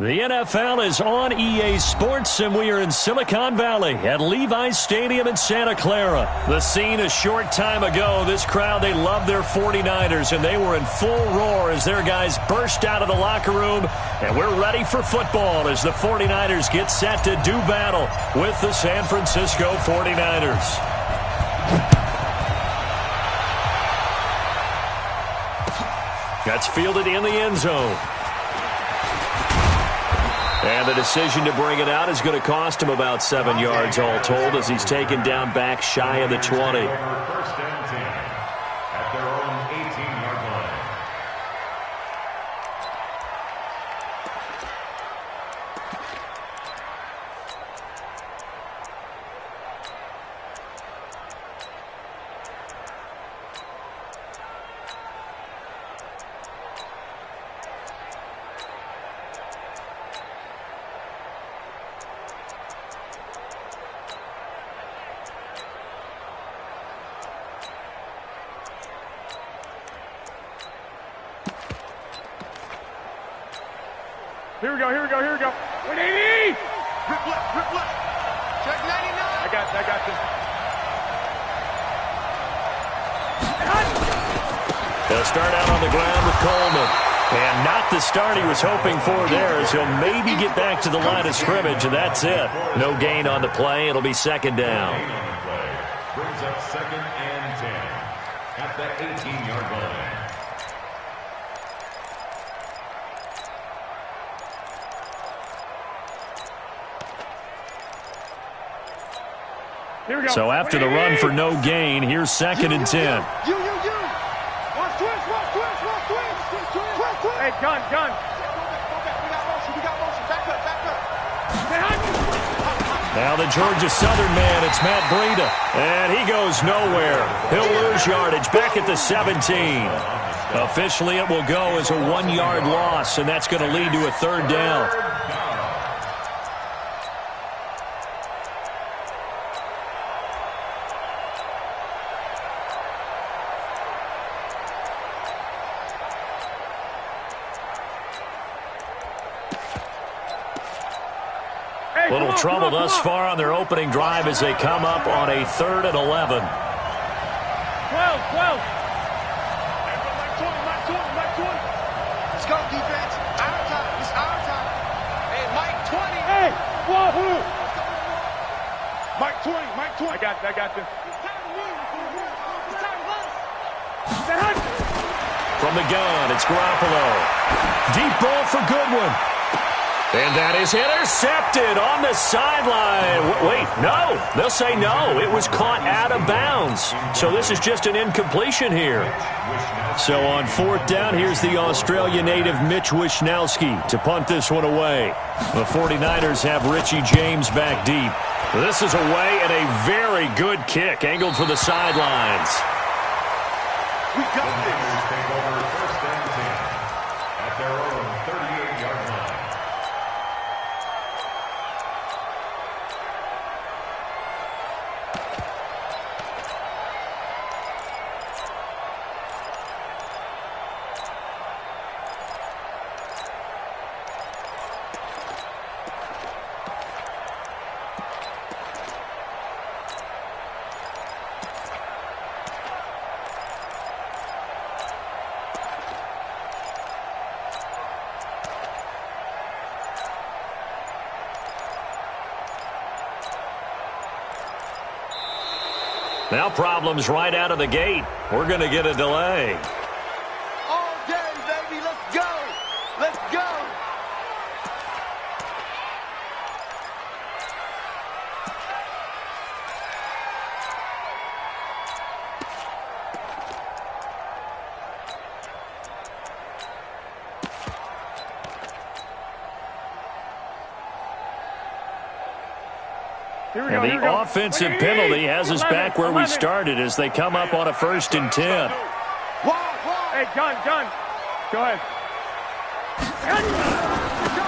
The NFL is on EA Sports, and we are in Silicon Valley at Levi's Stadium in Santa Clara. The scene a short time ago, this crowd, they love their 49ers, and they were in full roar as their guys burst out of the locker room. And we're ready for football as the 49ers get set to do battle with the San Francisco 49ers. That's fielded in the end zone. And the decision to bring it out is going to cost him about 7 yards all told as he's taken down back shy of the 20. First and 10 at their own 18-yard line. Here we go. 180! Rip left. Check 99. I got this. They'll start out on the ground with Coleman. And not the start he was hoping for there, as he'll maybe get back to the line of scrimmage, and that's it. No gain on the play. It'll be second down. Brings up second and 10 at the 18-yard line. Here we go. So after the run for no gain, here's second and 10. You. Watch twist. Hey, gun. We got motion. Back up. Now the Georgia Southern man, it's Matt Breida. And he goes nowhere. He'll lose yardage back at the 17. Officially, it will go as a 1-yard loss, and that's going to lead to a third down. Little trouble thus far on their opening drive as they come up on a 3rd and 11. 12. Let's go, defense. Our time. It's our time. Hey, Mike 20. Hey, whoa. Mike 20. I got this. From the gun, it's Garoppolo. Deep ball for Goodwin. And that is intercepted on the sideline. Wait, no. They'll say no. It was caught out of bounds. So this is just an incompletion here. So on 4th down, here's the Australia native Mitch Wishnowsky to punt this one away. The 49ers have Richie James back deep. This is away and a very good kick angled for the sidelines. We got this. Take over first and 10 at their own 38-yard line. Now problems right out of the gate. We're going to get a delay. All day, baby. Let's go. And the offensive penalty has us back where we started as they come up on a 1st and 10. Hey, gun. Go ahead.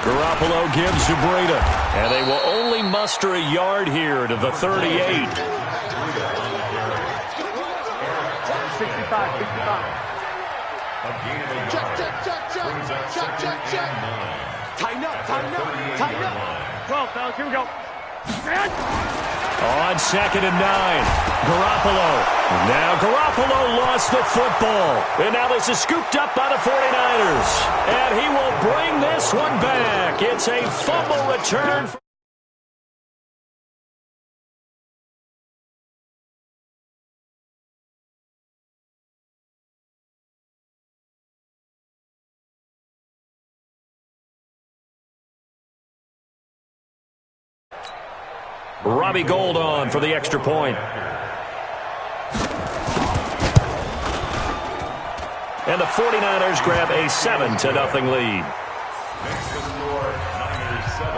Garoppolo gives to Breida. And they will only muster a yard here to the 38. 65. A gain of a yard. Brings up second and 9. Tighten up, tighten up, tighten up. 12, fellas, here we go. On 2nd and 9, Garoppolo. Now Garoppolo lost the football. And now this is scooped up by the 49ers. And he will bring this one back. It's a fumble return. Robbie Gould on for the extra point. And the 49ers grab a 7-0 lead. Next to score, Niners 7,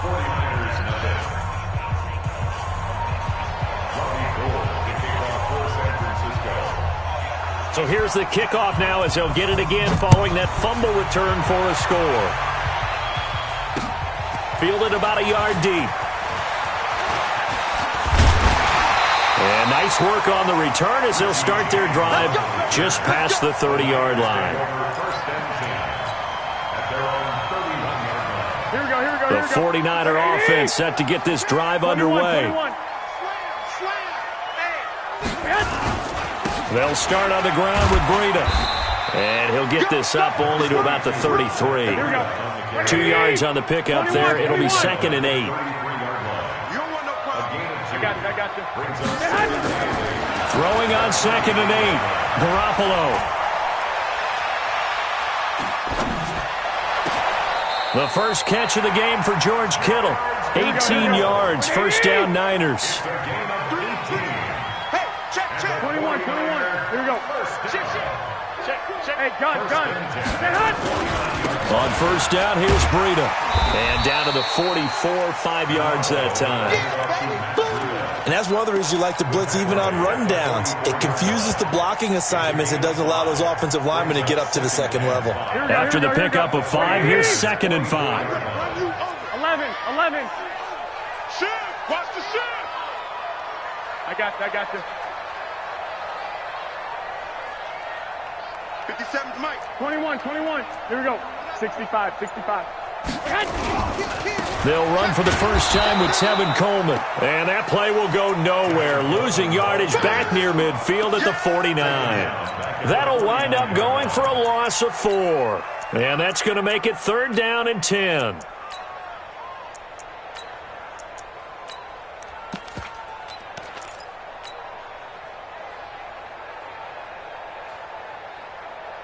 49ers nothing. Robbie Gould, the kickoff for San Francisco. So here's the kickoff now as they'll get it again following that fumble return for a score. Fielded about a yard deep. And nice work on the return as they'll start their drive just past the 30-yard line. Here we go, here we go, The here we go. 49er offense set to get this drive underway. 21. They'll start on the ground with Breida. And he'll get this up only to about the 33. Here we go. 2 yards on the pickup there. It'll be 2nd and 8. I got you. Throwing on 2nd and 8. Garoppolo. The first catch of the game for George Kittle. 18 yards. First down, Niners. Hey, check. 21. Here we go. Check. Hey, gun. Stay hot. On first down, here's Breida. And down to the 44, 5 yards that time. And that's one of the reasons you like to blitz even on rundowns. It confuses the blocking assignments. It doesn't allow those offensive linemen to get up to the second level. After the pickup of 5, here's 2nd and 5. 11. Shift. Watch the shift. I got you. 57 Mike. 21. Here we go. 65. They'll run for the first time with Tevin Coleman. And that play will go nowhere, losing yardage back near midfield at the 49. That'll wind up going for a loss of 4. And that's going to make it 3rd down and 10.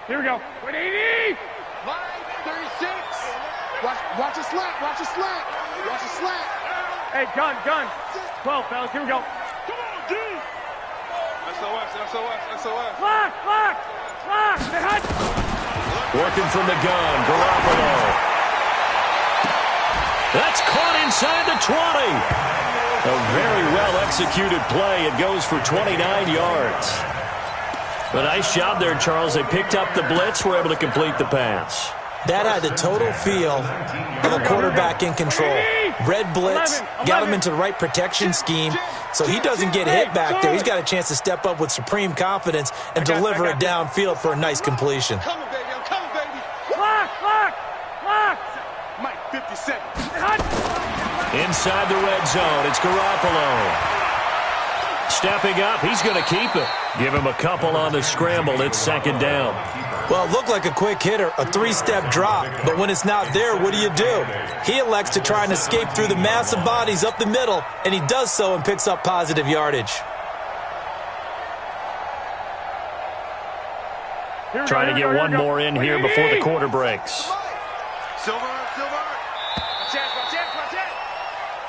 Here we go. 180. Line 36. Watch a slack. Hey, gun. 12, fellas. Here we go. Come on, G. SOS. Lock. Stay hot. Working from the gun, Garoppolo. That's caught inside the 20. A very well-executed play. It goes for 29 yards. A nice job there, Charles. They picked up the blitz, were able to complete the pass. That had the total feel of a quarterback in control. Red blitz, got him into the right protection scheme, so he doesn't get hit back there. He's got a chance to step up with supreme confidence and deliver it downfield for a nice completion. I'm coming, baby. Lock. Mike, 57. Inside the red zone, it's Garoppolo. Stepping up, he's going to keep it. Give him a couple on the scramble. It's 2nd down. Well, it looked like a quick hitter, a 3-step drop, but when it's not there, what do? He elects to try and escape through the massive bodies up the middle, and he does so and picks up positive yardage. Trying to get one more in here before the quarter breaks. Silver.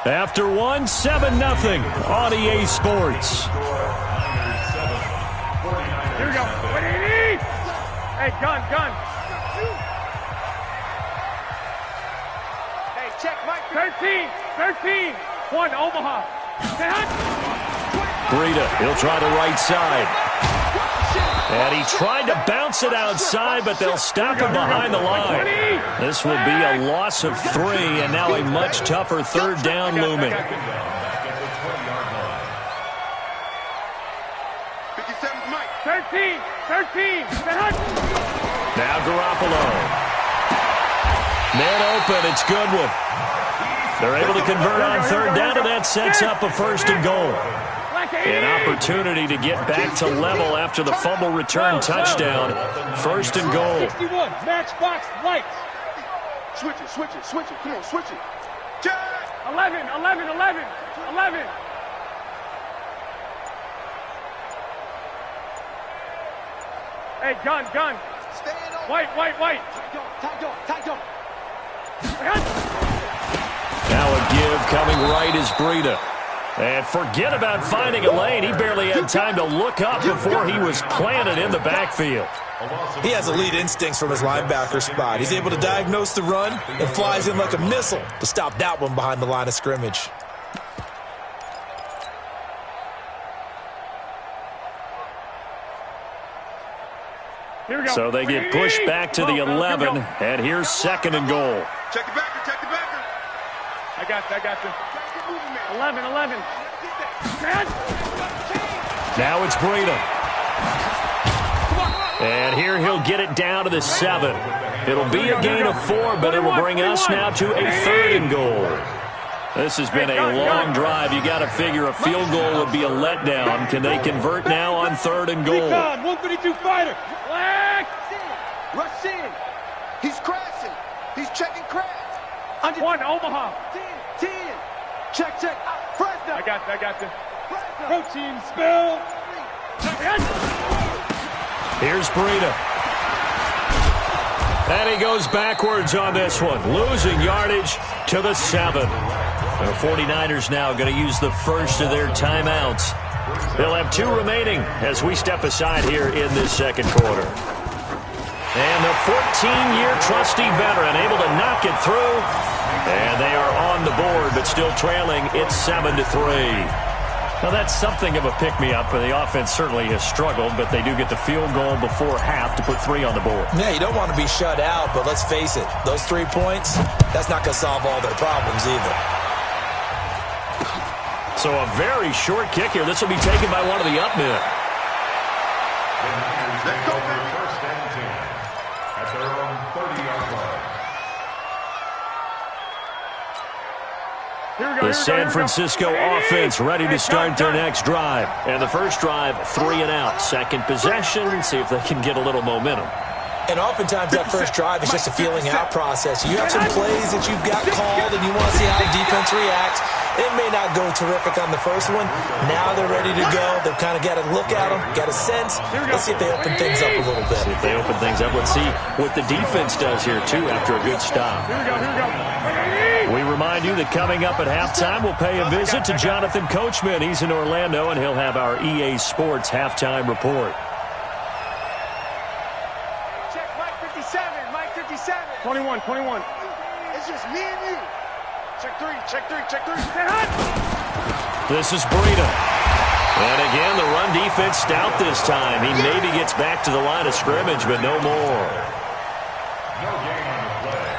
After 1, 7-0 on EA Sports. Here we go. 180. Hey, gun. Hey, check, Mike. 13. 1, Omaha. Stay hot. Breida, he'll try the right side. And he tried to bounce it outside, but they'll stop him behind the line. This will be a loss of 3, and now a much tougher 3rd down looming. 57 Mike. 13. Stay hot. Now Garoppolo. Man open, it's Goodwin. They're able to convert on third down, and that sets up a first and goal. An opportunity to get back to level after the fumble return touchdown. First and goal. 61, matchbox lights. Switch it, switch it, switch it. Come on, switch it. 11. Hey, gun. White. Tight dog. Now a give coming right is Breida. And forget about finding a lane. He barely had time to look up before he was planted in the backfield. He has elite instincts from his linebacker spot. He's able to diagnose the run and flies in like a missile to stop that one behind the line of scrimmage. Here we go. So they get pushed back to the 11, and here's second and goal. Check the backer. I got you. 11. Now it's Breida. And here he'll get it down to the 7. It'll be a gain of 4, but it will bring us now to a third and goal. This has been a long drive. You got to figure a field goal would be a letdown. Can they convert now on third and goal? 132 fighter. Black. Rush in. He's crashing. He's checking crash. 1 Omaha. 10. Check. Fresno. I got you. Protein spill. Here's Breida. And he goes backwards on this one, losing yardage to the 7. The 49ers now going to use the first of their timeouts. They'll have 2 remaining as we step aside here in this second quarter. And the 14-year trusty veteran able to knock it through. And they are on the board, but still trailing. It's 7-3. Now, that's something of a pick-me-up. The offense certainly has struggled, but they do get the field goal before half to put 3 on the board. Yeah, you don't want to be shut out, but let's face it, those 3 points, that's not going to solve all their problems either. So a very short kick here. This will be taken by one of the up men. Let's go, baby. First and 10 at their own 30-yard line. The San Francisco offense ready to start their next drive. And the first drive, 3 and out. Second possession, see if they can get a little momentum. And oftentimes that first drive is just a feeling out process. You have some plays that you've got called and you want to see how the defense reacts. It may not go terrific on the first one. Now they're ready to go. They've kind of got to look at them, got a sense. Let's see if they open things up a little bit. See if they open things up. Let's see what the defense does here, too, after a good stop. Here we go. We remind you that coming up at halftime, we'll pay a visit to Jonathan Coachman. He's in Orlando, and he'll have our EA Sports halftime report. Check Mike 57. 21. It's just me and you. Check three. This is Breida. And again, the run defense stout this time. He maybe gets back to the line of scrimmage, but no more.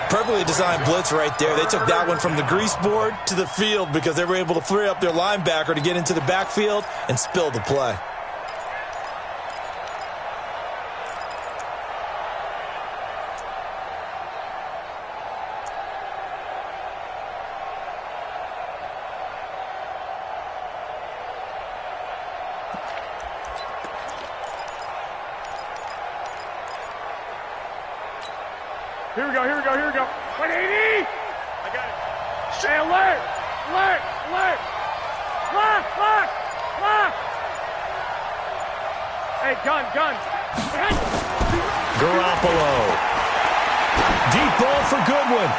Perfectly designed blitz right there. They took that one from the grease board to the field because they were able to free up their linebacker to get into the backfield and spill the play. Here we go. 180. I got it. Hey, alert. Lock. Hey, gun. Garoppolo. Deep ball for Goodwin.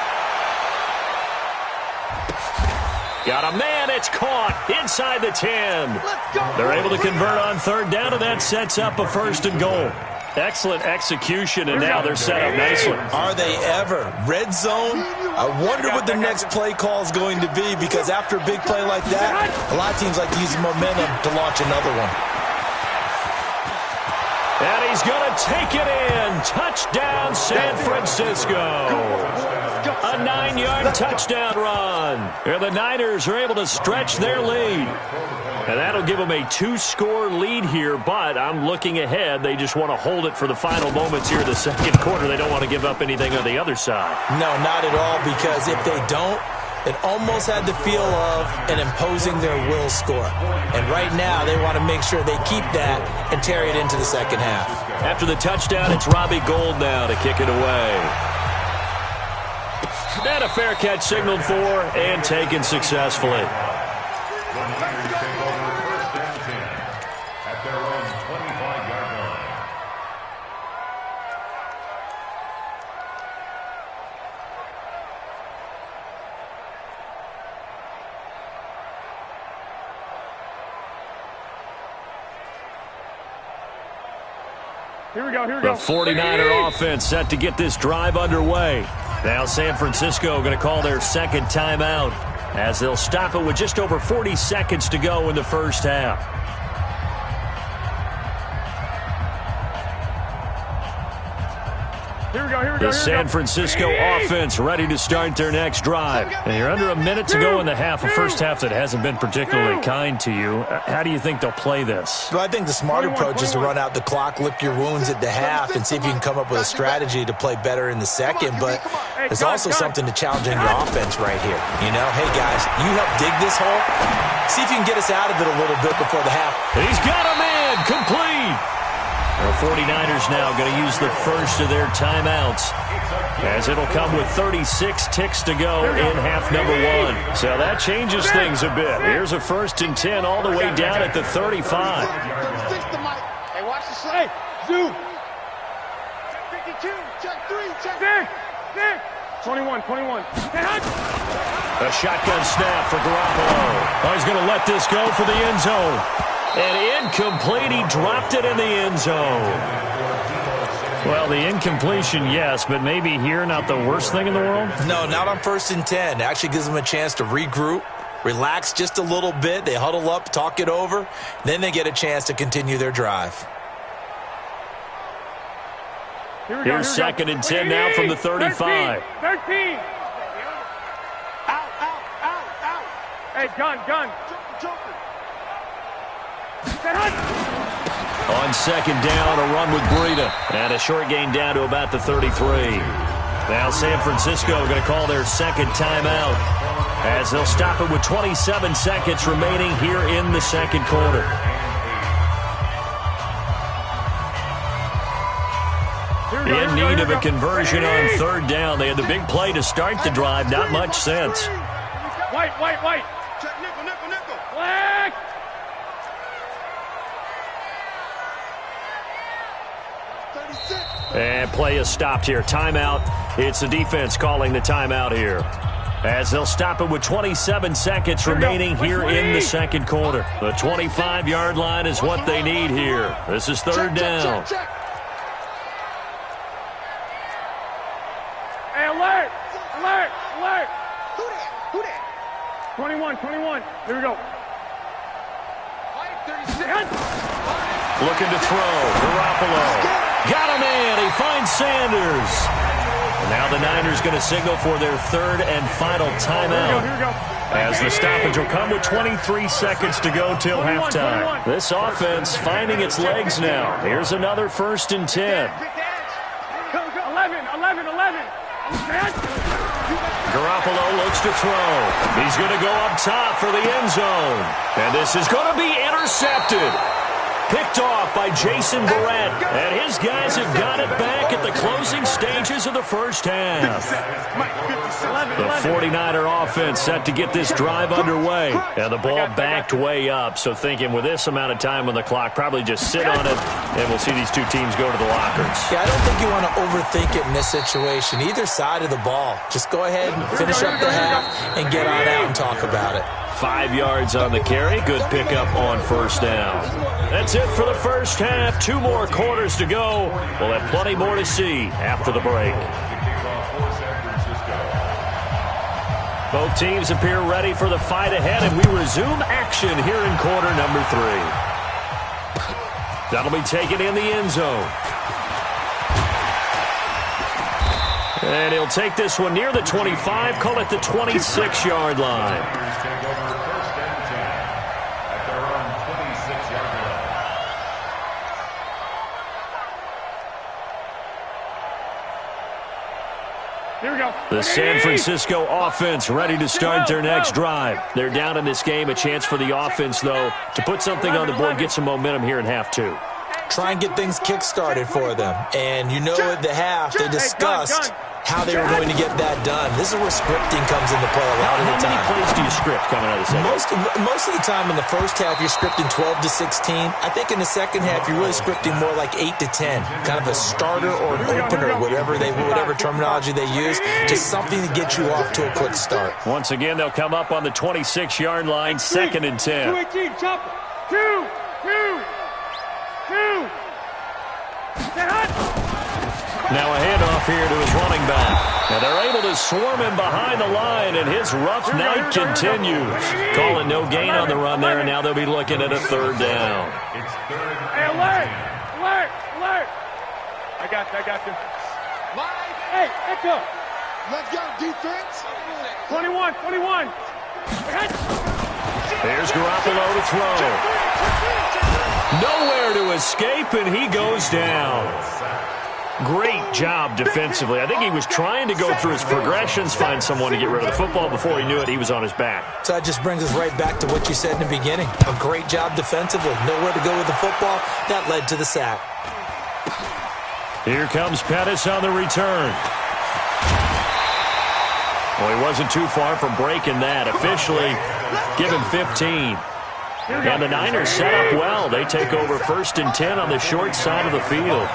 Got a man. It's caught inside the 10. Let's go. They're able to convert on third down, and that sets up a first and goal. Excellent execution, and now they're set up nicely. Are they ever? Red zone? I wonder what the next play call is going to be, because after a big play like that, a lot of teams like to use the momentum to launch another one. And he's going to take it in. Touchdown, San Francisco. A 9-yard touchdown run. And the Niners are able to stretch their lead. And that'll give them a 2-score lead here, but I'm looking ahead. They just want to hold it for the final moments here in the second quarter. They don't want to give up anything on the other side. No, not at all, because if they don't, it almost had the feel of an imposing their will score. And right now, they want to make sure they keep that and carry it into the second half. After the touchdown, it's Robbie Gould now to kick it away. And a fair catch signaled for and taken successfully. Here we go. The 49er offense set to get this drive underway. Now San Francisco going to call their second timeout as they'll stop it with just over 40 seconds to go in the first half. The San Francisco offense ready to start their next drive. And you're under a minute to go in the half, a first half that hasn't been particularly kind to you. How do you think they'll play this? Well, I think the smart approach is to run out the clock, lick your wounds at the half, and see if you can come up with a strategy to play better in the second. But there's also something to challenge in your offense right here. You know, hey, guys, you help dig this hole. See if you can get us out of it a little bit before the half. He's got him in, complete. The 49ers now going to use the first of their timeouts, as it'll come with 36 ticks to go in half number one. So that changes things a bit. Here's a 1st and 10 all the way down at the 35. Hey, watch the slide. Zoom. Check 52. Check 3. Check 21. A shotgun snap for Garoppolo. Oh, he's going to let this go for the end zone. And incomplete. He dropped it in the end zone. Well, the incompletion, yes, but maybe here not the worst thing in the world? No, not on 1st and 10. It actually gives them a chance to regroup, relax just a little bit. They huddle up, talk it over. Then they get a chance to continue their drive. Here's 2nd and 10 now from the 35. 13. Out. Hey, gun. Joker. On 2nd down, a run with Breida. And a short gain down to about the 33. Now San Francisco going to call their second timeout, as they'll stop it with 27 seconds remaining here in the second quarter. In need of a conversion on 3rd down. They had the big play to start the drive. Not much sense. White. Check nickel. Black. And play is stopped here. Timeout. It's the defense calling the timeout here, as they'll stop it with 27 seconds remaining here in the second quarter. The 25-yard line is what they need here. This is 3rd down. Check. Hey, alert. Who that? 21. Here we go. White 36. Looking to throw. Garoppolo. Got him in. He finds Sanders. And now the Niners going to signal for their 3rd and final timeout, Here we go. as the stoppage will come with 23 seconds to go till halftime. This offense finding its legs now. Here's another 1st and 10. 11. Garoppolo looks to throw. He's going to go up top for the end zone. And this is going to be intercepted. Picked off by Jason Barrett. And his guys have got it back at the closing stages of the first half. The 49er offense set to get this drive underway. And the ball backed way up. So thinking with this amount of time on the clock, probably just sit on it, and we'll see these two teams go to the lockers. Yeah, I don't think you want to overthink it in this situation. Either side of the ball. Just go ahead and finish up the half and get on out and talk about it. 5 yards on the carry. Good pickup on 1st down. That's it for the first half. 2 more quarters to go. We'll have plenty more to see after the break. Both teams appear ready for the fight ahead, and we resume action here in quarter number 3. That'll be taken in the end zone. And he'll take this one near the 25, call it the 26-yard line. Here we go. The San Francisco offense ready to start their next drive. They're down in this game. A chance for the offense, though, to put something on the board, get some momentum here in half two. Try and get things kick-started for them. And you know at the half, they discussed how they were going to get that done. This is where scripting comes into play a lot of the time. How many plays do you script coming out of the second? Most of the time in the first half, you're scripting 12 to 16. I think in the second half, you're really scripting more like 8 to 10. Kind of a starter or an opener, whatever terminology they use. Just something to get you off to a quick start. Once again, they'll come up on the 26-yard line, 2nd and 10. 2-18, chop it. 2. Now a handoff here to his running back. And they're able to swarm him behind the line, and his rough night continues. Calling no gain on the run there, and now they'll be looking at a 3rd down. Hey, alert! I got you. Hey, echo. Let's go, defense. 21. There's Garoppolo to throw. Nowhere to escape, and he goes down. Great job defensively. I think he was trying to go through his progressions, find someone to get rid of the football. Before he knew it, he was on his back. So that just brings us right back to what you said in the beginning. A great job defensively. Nowhere to go with the football. That led to the sack. Here comes Pettis on the return. Well, he wasn't too far from breaking that. Officially, give him 15. And the Niners set up well. They take over 1st and 10 on the short side of the field.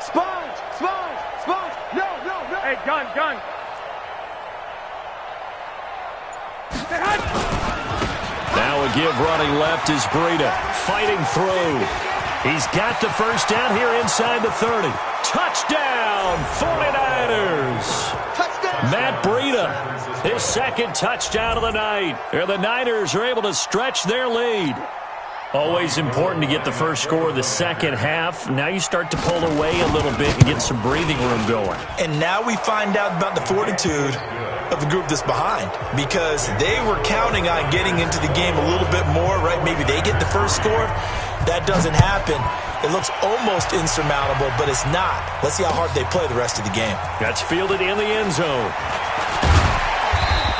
Sponge. No. Hey, gun. Now a give running left is Breida. Fighting through. He's got the first down here inside the 30. Touchdown, 49ers. Matt Breida, his 2nd touchdown of the night. And the Niners are able to stretch their lead. Always important to get the first score of the second half. Now you start to pull away a little bit and get some breathing room going. And now we find out about the fortitude of the group that's behind, because they were counting on getting into the game a little bit more, right? Maybe they get the first score. That doesn't happen. It looks almost insurmountable, but it's not. Let's see how hard they play the rest of the game. That's fielded in the end zone.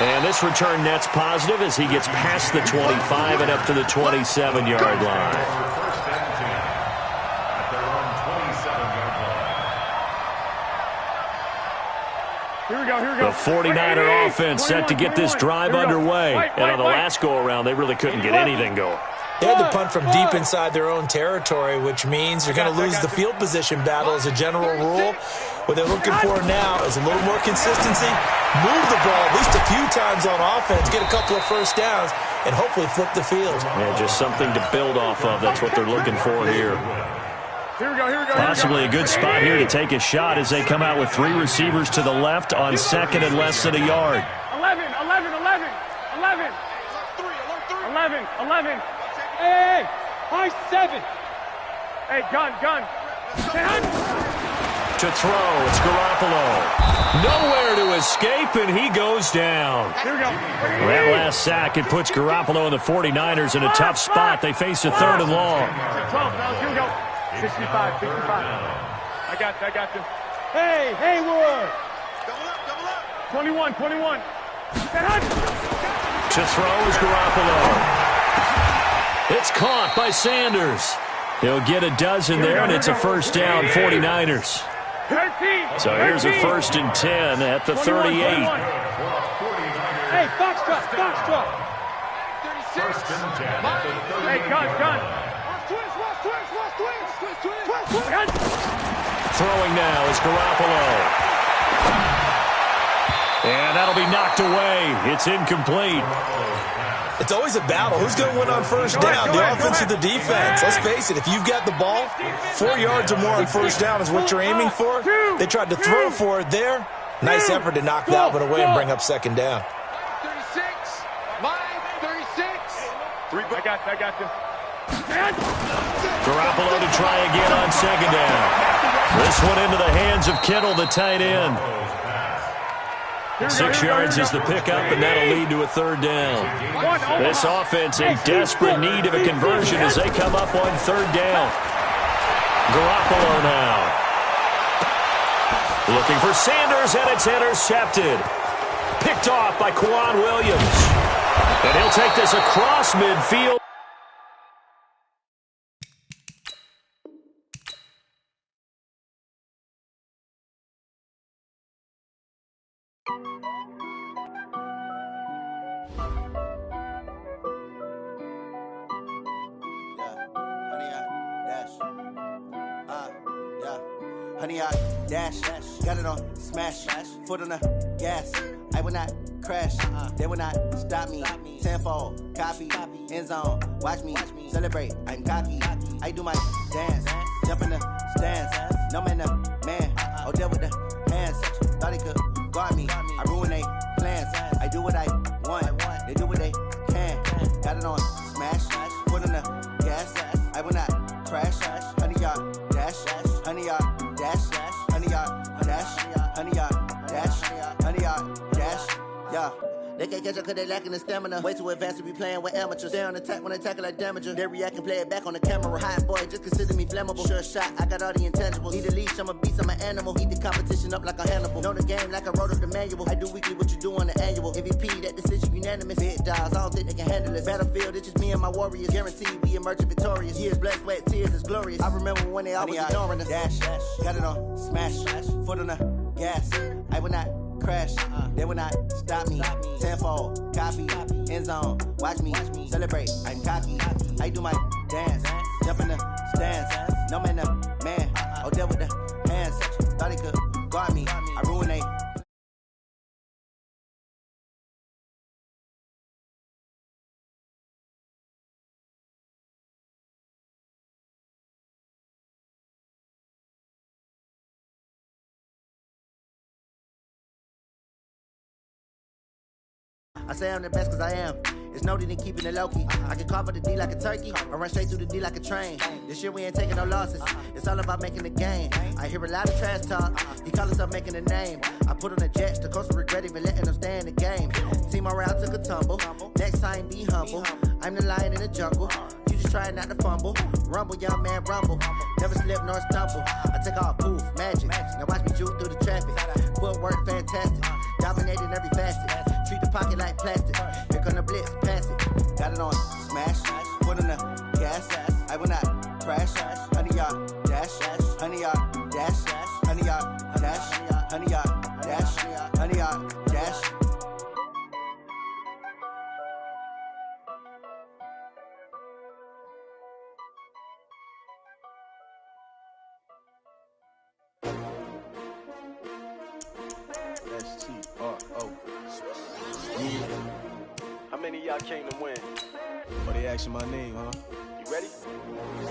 And this return net's positive as he gets past the 25 and up to the 27-yard line. Here we go. The 49er offense set to get this drive underway. And on the last go-around, they really couldn't get anything going. They had to punt from deep inside their own territory, which means you're going to lose the field position battle as a general rule. What they're looking for now is a little more consistency, move the ball at least a few times on offense, get a couple of first downs, and hopefully flip the field. Yeah, just something to build off of. That's what they're looking for here. Here we go. Possibly a good spot here to take a shot as they come out with 3 receivers to the left on 2nd and less than a yard. 11. Hey, high 7. Hey, gun. To throw, it's Garoppolo. Nowhere to escape, and he goes down. Here we go. That last sack, it puts Garoppolo and the 49ers in a tough spot. They face a 3rd and long. 12, here we go. 65. I got you. Hey, Hayward. Double up. 21. To throw is Garoppolo. It's caught by Sanders. He'll get a dozen there, and it's a first down, 49ers. 13. So here's a 1st and 10 at the 38. Hey, Foxtrot. 36. Hey, gun. Throwing now is Garoppolo. And that'll be knocked away. It's incomplete. It's always a battle. Who's going to win on first down, the offense or the defense? Let's face it, if you've got the ball, 4 yards or more on first down is what you're aiming for. They tried to throw for it there. Nice effort to knock that one away and bring up second down. 36. Line 36. I got you. Garoppolo to try again on second down. This one into the hands of Kittle, the tight end. 6 yards is the pickup, and that'll lead to a third down. This offense in desperate need of a conversion as they come up on third down. Garoppolo now. Looking for Sanders, and it's intercepted. Picked off by Quan Williams. And he'll take this across midfield. Honey, I dash, got it on smash, foot on the gas. I will not crash, they will not stop me. Tenfold, copy, end zone, watch me celebrate. I'm cocky, I do my dance, jump in the stands. No man, man, oh deal with the hands. Thought he could guard me, I ruin they plans. I do what I want, they do what they can. Got it on smash, foot on the gas. I will not crash, honey, y'all dash, honey, y'all dash, honey, y'all dash, honey, y'all dash, honey, y'all dash, yeah. They can't catch up cause they lacking the stamina. Way too advanced to be playing with amateurs. Stay on attack when they tackle like damager. They react and play it back on the camera. Hot boy, just consider me flammable. Sure shot, I got all the intangibles. Need a leash, I'm a beast, I'm an animal. Eat the competition up like a Hannibal. Know the game like I wrote up the manual. I do weekly what you do on the annual. MVP, that decision unanimous. Big dogs, I don't think they can handle it. Battlefield, it's just me and my warriors. Guaranteed we emerge victorious. Years, blood, sweat, tears, is glorious. I remember when they always ignoring us. Dash, got it on smash, foot on the gas. I will not crash, they will not stop me. Tenfold, copy, end zone, watch me celebrate. I'm cocky, I do my dance, jump in the stands. No man, man, oh deal with the hands. Thought he could guard me, I ruin they. I say I'm the best cause I am. It's noted in keeping it low-key. I can cover the D like a turkey or run straight through the D like a train. This year we ain't taking no losses. It's all about making the game. I hear a lot of trash talk. He call himself making a name. I put on the Jets. The coach will regret even letting them stay in the game. Team morale took a tumble. Next time be humble. I'm the lion in the jungle. You just trying not to fumble. Rumble, young man, rumble. Never slip nor stumble. I take off, poof, magic. Now watch me juke through the traffic. Footwork fantastic. Dominating every facet. Treat the pocket like plastic. Here come the blitz, pass it. Got it on smash, foot on the gas. I will not crash. Honey, y'all dash, honey, y'all dash, honey, y'all dash, honey, y'all dash, honey, y'all dash. S-T-R-O. How many of y'all came to win? Oh, they asking my name, huh? You ready?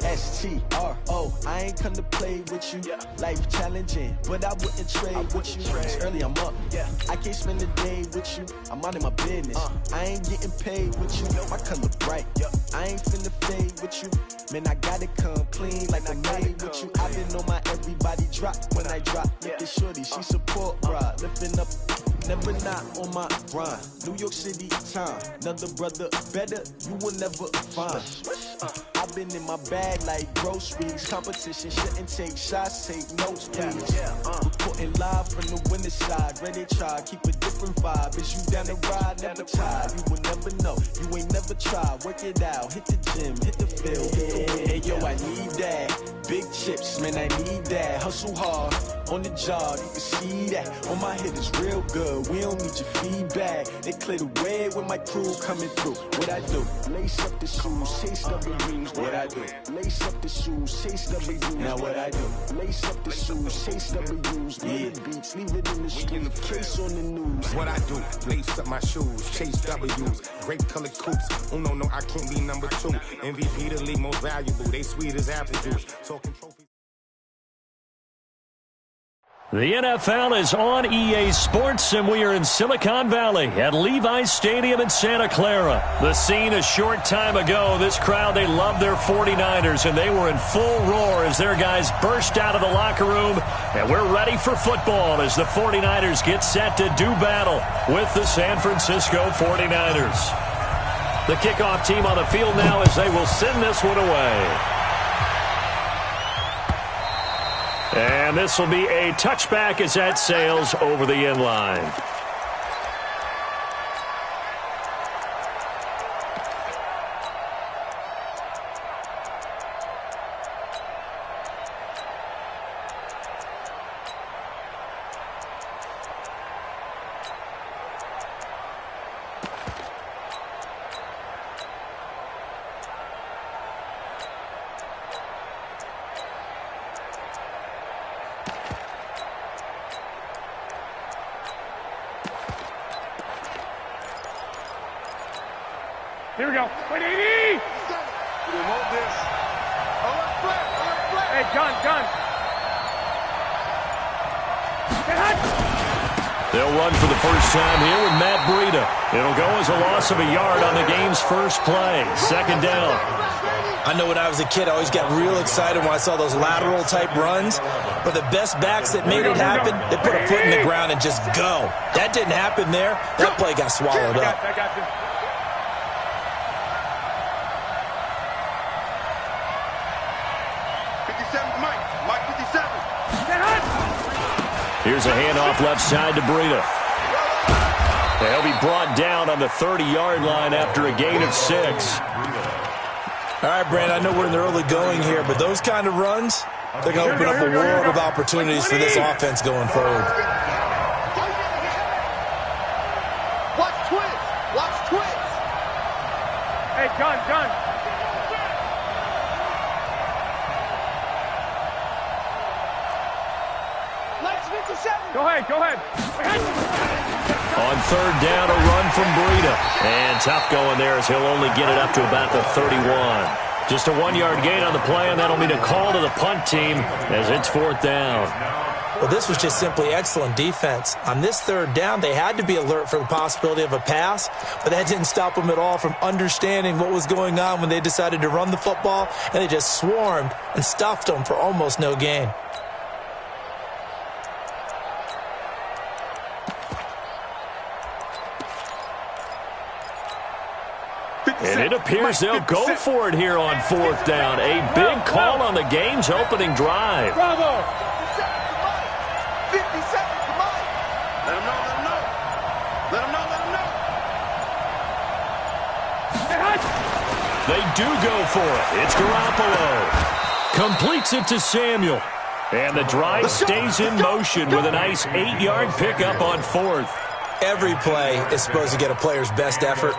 S-T-R-O. I ain't come to play with you. Yeah. Life challenging, but I wouldn't trade with you. It's early, I'm up. Yeah. I can't spend the day with you. I'm out of my business. I ain't getting paid with you. My color bright. I ain't finna fade with you. Man, I gotta come clean like I'm made with you. I've been on my everybody drop when I drop. Look at shorty, she support ride. Lifting up, never not on my grind. New York City time. Another brother better, you will never find. I've been in my bag like groceries. Competition shouldn't take shots, take notes, please. Reporting live from the winning side. Ready to try, keep a different vibe. Is you down the ride, never tired. You will never know, you ain't never tried. Work it out, hit the gym, hit the field. Hey yo, I need that. big chips, man, I need that. Hustle hard, on the job, you can see that. On my head is real good, we don't need your feedback. They clear the way when my crew coming through. What I do? Lace up the shoes, chase W's. What I do? Lace up the shoes, chase W's. Now what I do? Lace up the shoes, chase W's. Yeah. Beats, leave it in the street, case on the news. What I do? Lace up my shoes, chase W's. Grape colored coops. Oh no, I can't be number 2. MVP the league most valuable. They sweet as apple juice. Talking trophies. The NFL is on EA Sports, and we are in Silicon Valley at Levi's Stadium in Santa Clara. The scene a short time ago, this crowd, they love their 49ers, and they were in full roar as their guys burst out of the locker room. And we're ready for football as the 49ers get set to do battle with the San Francisco 49ers. The kickoff team on the field now as they will send this one away. And this will be a touchback as that sails over the end line. Here we go. Wait, 80! Remote this. Alert flat. Hey, gun. Get hot! They'll run for the first time here with Matt Breida. It'll go as a loss of a yard on the game's first play. Second down. I know when I was a kid, I always got real excited when I saw those lateral type runs. But the best backs that made it happen, they put a foot in the ground and just go. That didn't happen there. That play got swallowed up. I got you. Here's a handoff left side to Breida. He'll be brought down on the 30-yard line after a gain of 6. All right, Brandon, I know we're in the early going here, but those kind of runs, they're going to open up a world of opportunities for this offense going forward. Watch twins. Hey, gun. Go ahead. On third down, a run from Breida. And tough going there as he'll only get it up to about the 31. Just a 1-yard gain on the play, and that'll mean a call to the punt team as it's fourth down. Well, this was just simply excellent defense. On this third down, they had to be alert for the possibility of a pass, but that didn't stop them at all from understanding what was going on when they decided to run the football, and they just swarmed and stuffed them for almost no gain. And it appears they'll go for it here on fourth down. A big call on the game's opening drive. Bravo! 50 seconds, come on. Let them know. They do go for it. It's Garoppolo. Completes it to Samuel. And the drive stays in motion with a nice 8-yard pickup on fourth. Every play is supposed to get a player's best effort,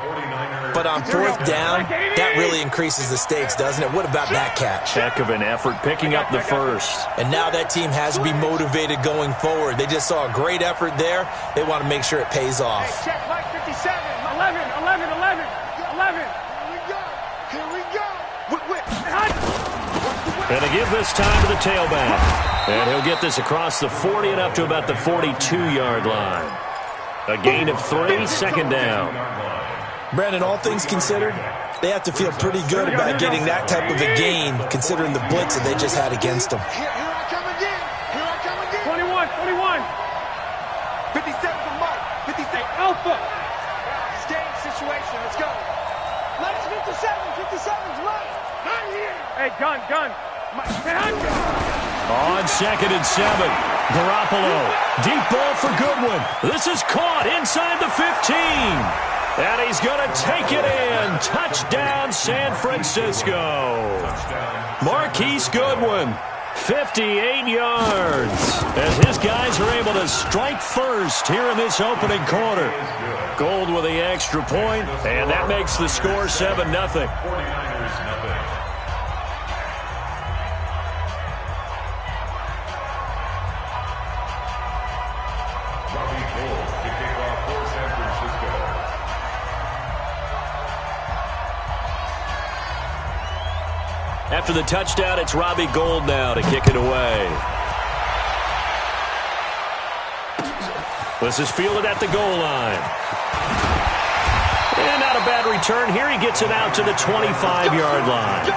but on fourth down, that really increases the stakes, doesn't it? What about that catch? Heck of an effort picking up the first. And now that team has to be motivated going forward. They just saw a great effort there. They want to make sure it pays off. Hey, check, Mike 57. 11. Here we go. Whip. And to give this time to the tailback. And he'll get this across the 40 and up to about the 42-yard line. A gain of 3, second down. Brandon, all things considered, they have to feel pretty good about getting that type of a gain, considering the blitz that they just had against them. Here I come again. 21. 57 for Mike. 56. Alpha. Game situation. Let's go. Let's 57's right. Not here. Hey, gun. On 2nd and 7. Garoppolo. Deep ball for Goodwin. This is caught inside the 15. And he's going to take it in. Touchdown, San Francisco. Marquise Goodwin, 58 yards. As his guys are able to strike first here in this opening quarter. Gold with the extra point, and that makes the score 7-0. 49ers nothing. Robbie Gould to kick off for San Francisco. After the touchdown, it's Robbie Gould now to kick it away. This is fielded at the goal line. And not a bad return here. He gets it out to the 25-yard line.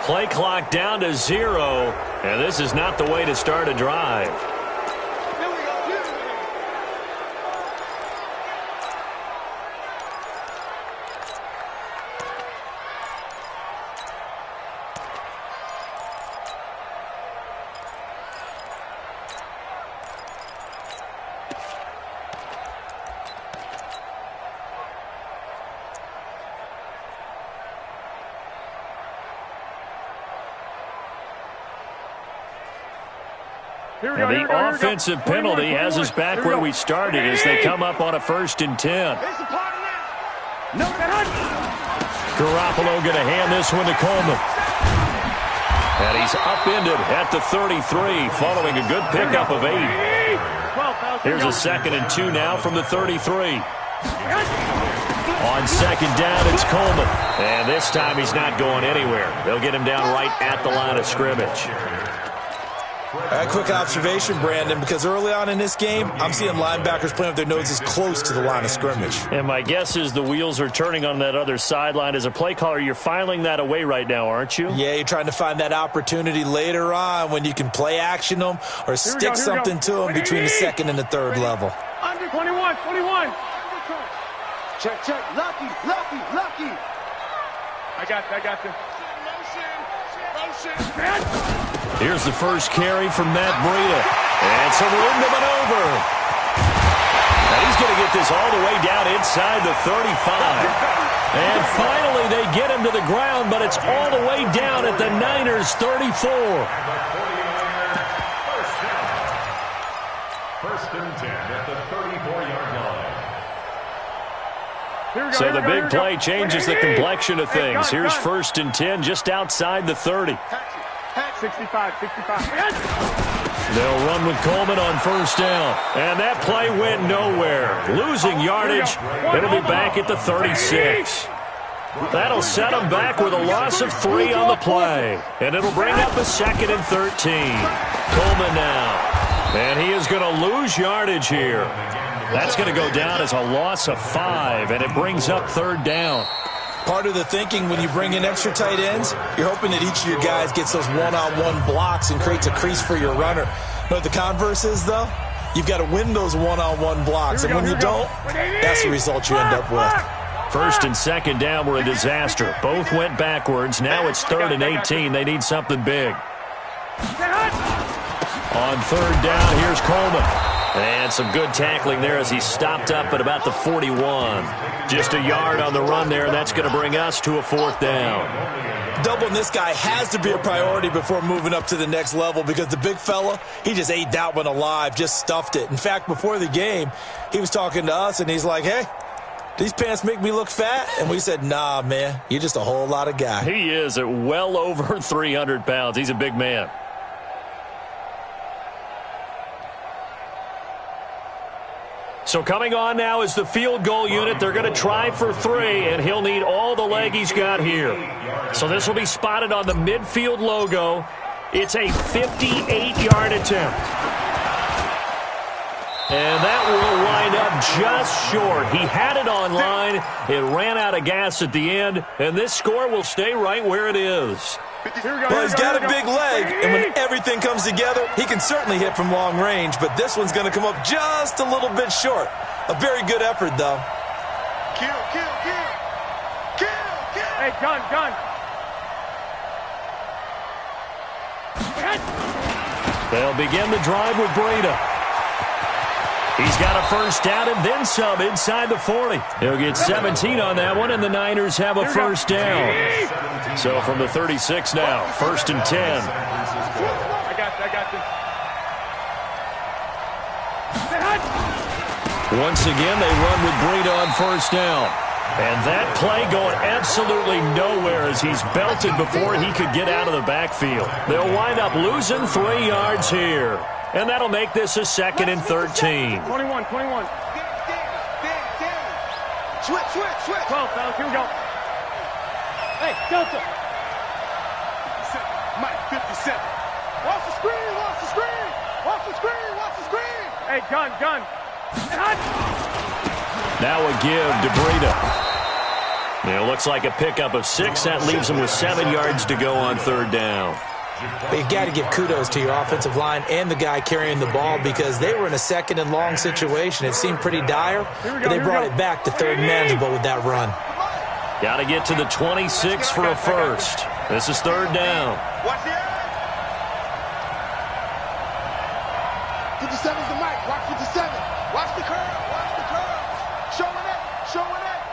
Play clock down to 0, and this is not the way to start a drive. And the offensive penalty has us back where we started as they come up on a 1st and 10. Garoppolo going to hand this one to Coleman. And he's upended at the 33 following a good pickup of 8. Here's a 2nd and 2 now from the 33. On 2nd down, it's Coleman. And this time he's not going anywhere. They'll get him down right at the line of scrimmage. A quick observation, Brandon, because early on in this game, I'm seeing linebackers playing with their noses close to the line of scrimmage. And my guess is the wheels are turning on that other sideline. As a play caller, you're filing that away right now, aren't you? Yeah, you're trying to find that opportunity later on when you can play action them or stick something to them between the 2nd and the 3rd level. Under 21. Check. Lucky. I got you. Motion. Here's the first carry from Matt Breida. And some room to maneuver. And he's going to get this all the way down inside the 35. And finally they get him to the ground, but it's all the way down at the Niners' 34. First and 10 at the 34-yard line. So the big play changes the complexion of things. Here's 1st and 10 just outside the 30. 65. They'll run with Coleman on 1st down. And that play went nowhere. Losing yardage. It'll be back at the 36. That'll set them back with a loss of 3 on the play. And it'll bring up a 2nd and 13. Coleman now. And he is going to lose yardage here. That's going to go down as a loss of 5. And it brings up 3rd down. Part of the thinking when you bring in extra tight ends, you're hoping that each of your guys gets those one-on-one blocks and creates a crease for your runner. You know what the converse is, though? You've got to win those one-on-one blocks, and when you don't, that's the result you end up with. 1st and 2nd down were a disaster. Both went backwards. Now it's 3rd and 18. They need something big. On 3rd down, here's Coleman. And some good tackling there as he stopped up at about the 41. Just a yard on the run there, and that's going to bring us to a 4th down. Doubling this guy has to be a priority before moving up to the next level because the big fella, he just ate that one alive, just stuffed it. In fact, before the game, he was talking to us, and he's like, hey, these pants make me look fat? And we said, nah, man, you're just a whole lot of guy. He is at well over 300 pounds. He's a big man. So coming on now is the field goal unit. They're going to try for 3, and he'll need all the leg he's got here. So this will be spotted on the midfield logo. It's a 58-yard attempt. And that will wind up just short. He had it on line. It ran out of gas at the end, and this score will stay right where it is. Well, he's got a big leg, and when everything comes together, he can certainly hit from long range, but this one's going to come up just a little bit short. A very good effort, though. Kill. Hey, gun. They'll begin the drive with Breida. He's got a first down and then some inside the 40. He'll get 17 on that one, and the Niners have a first down. So from the 36 now, 1st and 10. I got you. Once again, they run with Breida on first down. And that play going absolutely nowhere as he's belted before he could get out of the backfield. They'll wind up losing 3 yards here. And that'll make this a 2nd and 13. 21. Switch. 12, fellas, here we go. Hey, Delta. Mike, 57. Watch the screen. Hey, gun. Now a give to Breida. It looks like a pickup of 6. That leaves him with 7 yards to go on 3rd down. But you got to give kudos to your offensive line and the guy carrying the ball because they were in a 2nd and long situation. It seemed pretty dire, but they brought it back to 3rd and manageable with that run. Got to get to the 26 for a first. This is 3rd down. Watch the 57's the mic. Watch 57. Watch the curve. Showing it.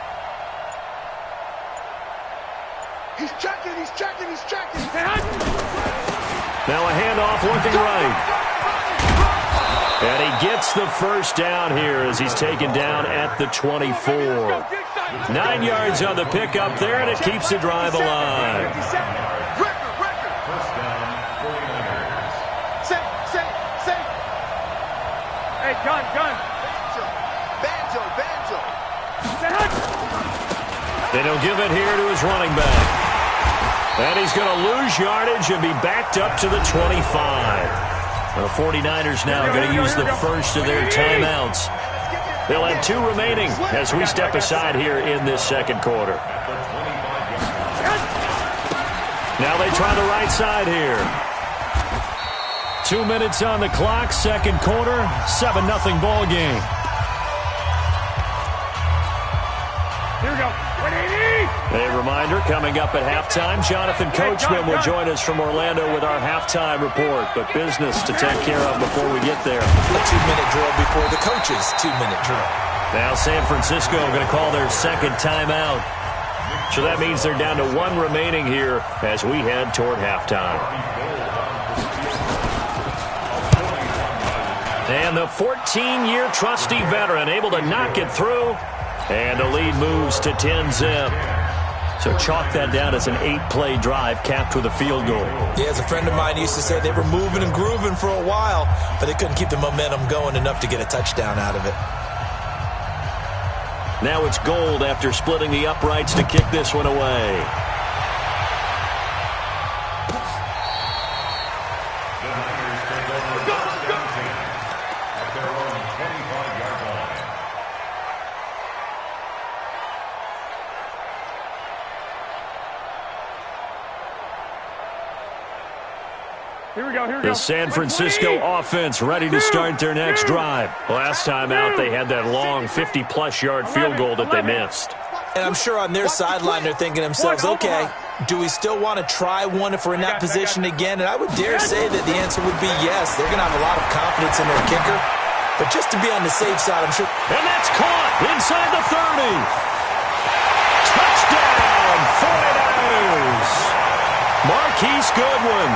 He's checking. Now a handoff looking right. And he gets the first down here as he's taken down at the 24. 9 yards on the pickup there, and it keeps the drive alive. Hey, gun. Banjo. They don't give it here to his running back. And he's going to lose yardage and be backed up to the 25. The 49ers now going to use the first of their timeouts. They'll have 2 remaining as we step aside here in this 2nd quarter. Now they try the right side here. 2 minutes on the clock, 2nd quarter, 7-0 ball game. Here we go. 180. A reminder, coming up at halftime, Jonathan Coachman will join us from Orlando with our halftime report. But business to take care of before we get there. A 2-minute drill before the coach's 2-minute drill. Now San Francisco going to call their 2nd timeout. So that means they're down to 1 remaining here as we head toward halftime. And the 14-year trusty veteran able to knock it through. And the lead moves to 10-zip. So chalk that down as an 8-play drive capped with a field goal. Yeah, as a friend of mine used to say, they were moving and grooving for a while, but they couldn't keep the momentum going enough to get a touchdown out of it. Now it's Gold after splitting the uprights to kick this one away. The San Francisco offense ready to start their next drive. Last time out, they had that long 50-plus yard field goal that they missed. And I'm sure on their sideline they're thinking to themselves, okay, do we still want to try one if we're in that position again? And I would dare say that the answer would be yes. They're going to have a lot of confidence in their kicker. But just to be on the safe side, I'm sure. And that's caught inside the 30. Touchdown, 49ers. Marquise Goodwin,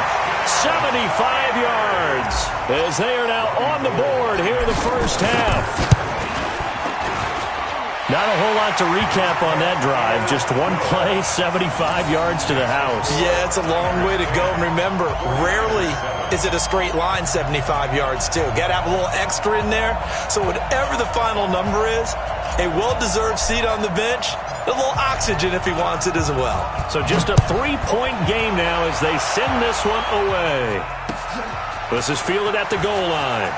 75 yards, as they are now on the board here in the first half. Not a whole lot to recap on that drive. Just one play, 75 yards to the house. Yeah, it's a long way to go. And remember, rarely is it a straight line 75 yards, too. Got to have a little extra in there. So whatever the final number is, a well-deserved seat on the bench, a little oxygen if he wants it as well. So just a 3-point game now as they send this one away. This is fielded at the goal line.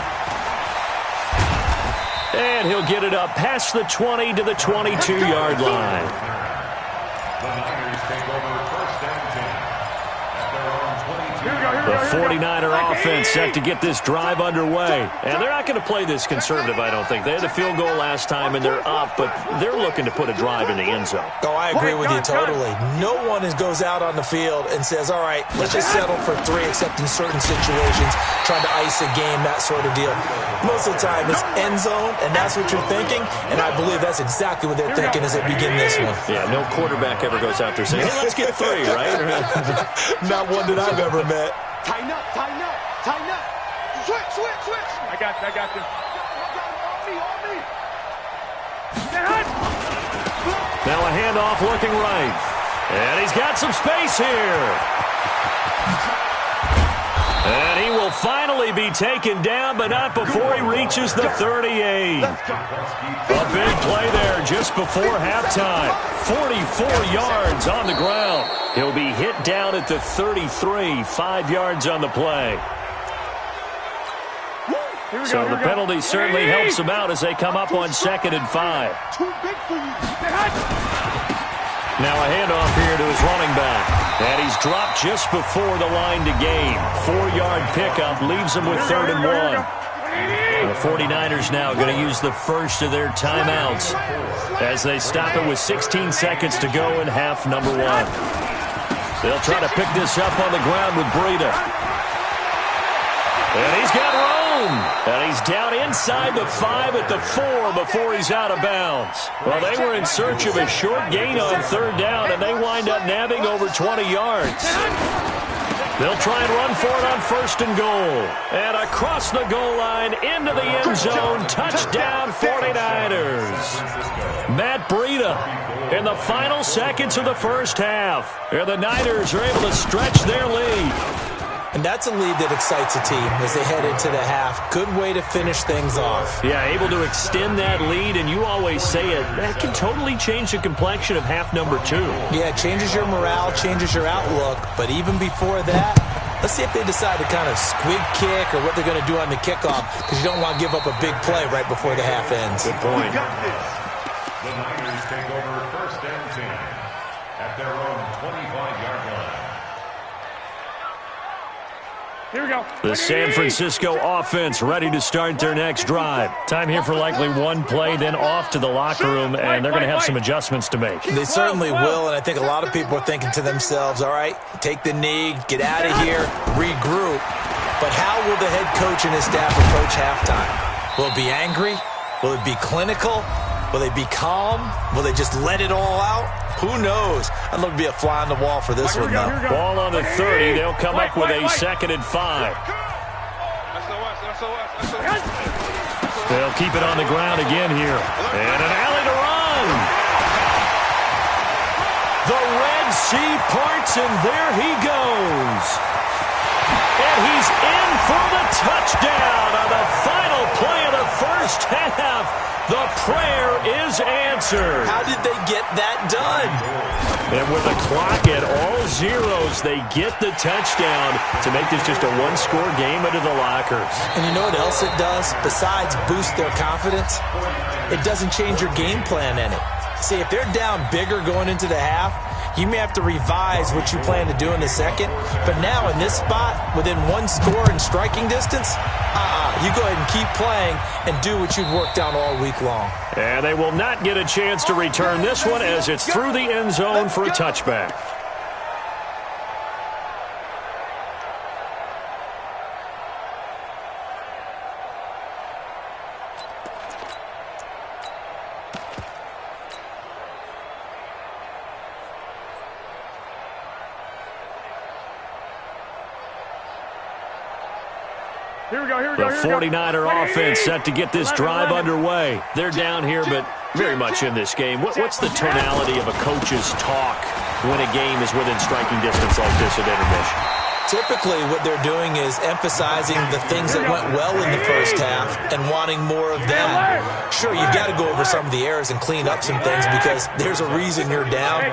And he'll get it up past the 20 to the 22-yard line. The Niners take over first and 10 at their own 22. The 49er offense set to get this drive underway. And they're not going to play this conservative, I don't think. They had a field goal last time, and they're up, but they're looking to put a drive in the end zone. Oh, I agree with you totally. No one goes out on the field and says, all right, let's just settle for 3, except in certain situations, trying to ice a game, that sort of deal. Most of the time, it's end zone, and that's what you're thinking, and I believe that's exactly what they're thinking as they begin this one. Yeah, no quarterback ever goes out there saying, hey, let's get 3, right? Not one that I've ever met. Tighten up, tighten up, tighten up. Switch. I got you. On me. Now a handoff looking right. And he's got some space here. And he will finally be taken down, but not before he reaches the 38. A big play there just before halftime. 44 yards on the ground. He'll be hit down at the 33, 5 yards on the play. So the penalty certainly helps them out as they come up on 2nd and 5. Too big for you. Now a handoff here to his running back. And he's dropped just before the line to gain. 4-yard pickup leaves him with 3rd and 1. The 49ers now going to use the first of their timeouts as they stop it with 16 seconds to go in half number 1. They'll try to pick this up on the ground with Breida. And he's got room. And he's down inside the 5 at the 4 before he's out of bounds. Well, they were in search of a short gain on 3rd down, and they wind up nabbing over 20 yards. They'll try and run for it on 1st and goal. And across the goal line into the end zone. Touchdown 49ers. Matt Breida in the final seconds of the first half. And the Niners are able to stretch their lead. And that's a lead that excites a team as they head into the half. Good way to finish things off. Yeah, able to extend that lead, and you always say it, that can totally change the complexion of half number 2. Yeah, it changes your morale, changes your outlook, but even before that, let's see if they decide to kind of squib kick or what they're going to do on the kickoff, because you don't want to give up a big play right before the half ends. Good point. The Niners take over first and 10 at their own 25-yard line. Here we go. The San Francisco offense ready to start their next drive. Time here for likely one play, then off to the locker room, and they're going to have some adjustments to make. They certainly will, and I think a lot of people are thinking to themselves, all right, take the knee, get out of here, regroup. But how will the head coach and his staff approach halftime? Will it be angry? Will it be clinical? Will they be calm? Will they just let it all out? Who knows? I'd love to be a fly on the wall for this one, though. Ball on the 30. They'll come up with a 2nd and 5. They'll keep it on the ground again here. And an alley to run. The Red Sea parts, and there he goes. And he's in for the touchdown on the final play of the first half. The prayer is answered. How did they get that done? And with the clock at all zeros, they get the touchdown to make this just a one-score game into the lockers. And you know what else it does? Besides boost their confidence, it doesn't change your game plan any. See, if they're down bigger going into the half, you may have to revise what you plan to do in the second. But now in this spot, within one score and striking distance, you go ahead and keep playing and do what you've worked on all week long. And they will not get a chance to return this one as it's through the end zone for a touchback. The 49er offense set to get this drive underway. They're down here, but very much in this game. What's the tonality of a coach's talk when a game is within striking distance like this at intermission? Typically, what they're doing is emphasizing the things that went well in the first half and wanting more of that. Sure, you've got to go over some of the errors and clean up some things because there's a reason you're down.